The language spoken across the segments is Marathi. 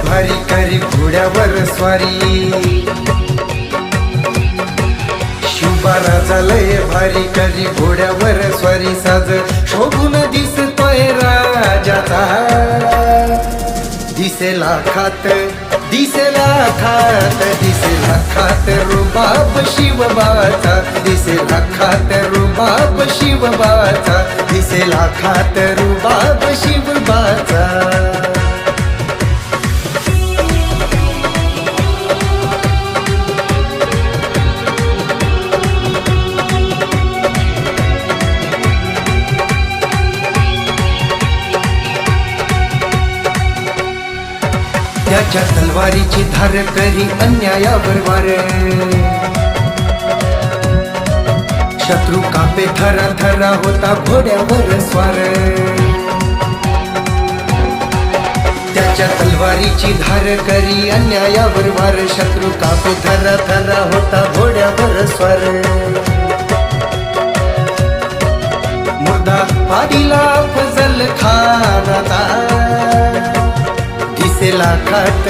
भारी करी घोड्यावर स्वारी, शिवबाराचा लय भारी करी घोड्यावर स्वारी, साज शोभून दिसतोय राजाचा, दिसेला खात दिसेला खात दिसेला खात रुबाब शिवबाचा, दिसेला खात रुबाब शिवबाचा, दिसेला खात रुबाब शिवबाचा. त्याच्या तलवारीची धार करी अन्यायावर वार, शत्रू कापे थरा थरा होता घोड्यावर स्वार. त्याच्या तलवारीची धार करी अन्यायावर वार, शत्रू कापे थरा थरा होता घोड्यावर स्वार. मुर्दा पाडीला फजल खानाचा, दिसेला खात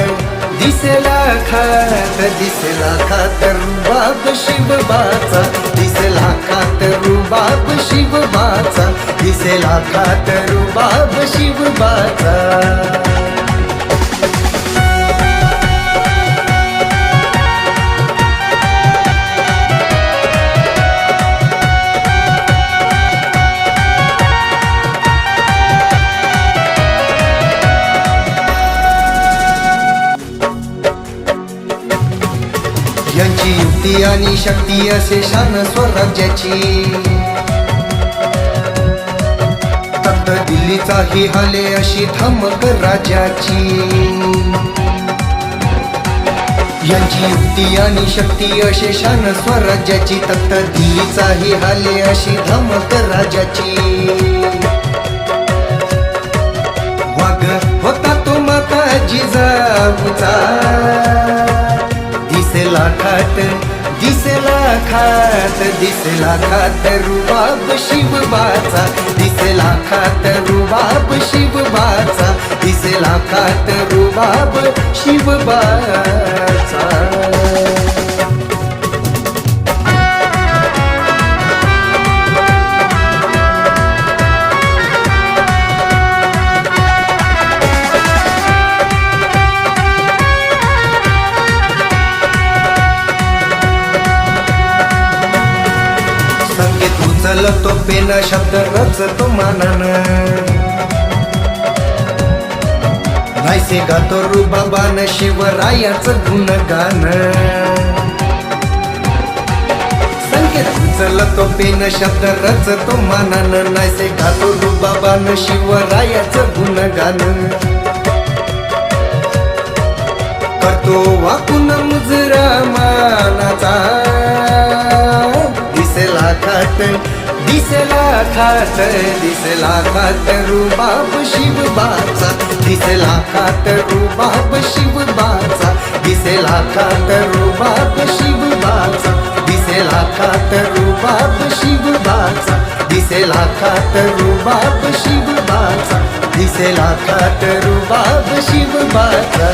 दिसेला खात दिसेला खात रुबाब शिवबाचा, दिसेला खात रुबाब शिवबाचा, दिसेला खात रुबाब शिवबाचा. यांची युक्ती आणि शक्ती असे शान स्वराज्याची, तख्त दिल्लीचाही हाले अशी धमक राजाची. यांची युक्ती आणि शक्ती असे शान स्वराज्याची, तख्त दिल्लीचाही हाले अशी धमक राजाची. वाघ होता तो माता जिजाऊचा, दिसेला खात दिसेला खात दिसेला खात रुबाब शिवबाचा, दिसेला खात रुबाब शिवबाचा, दिसेला खात रुबाब शिवबाचा. उचलतो पेन शब्द रचतो मानान, नाहीसे गातो रुबाबान शिवरायाचं गुणगान. संकेत उचलतो पेन शब्द रचतो मानान, नाहीसे गातो रुबाबान शिवरायाचं गुणगान. करतो वाकून मुजरा मानाचा, दिसेला खात दिसेला खात दिसेला खात रुबाब शिवबाचा, दिसेला खात रुबाब शिवबाचा, दिसेला खात रुबाब शिवबाचा, दिसेला खात रुबाब शिवबाचा, दिसेला खात रुबाब शिवबाचा, दिसेला खात रुबाब शिवबाचा.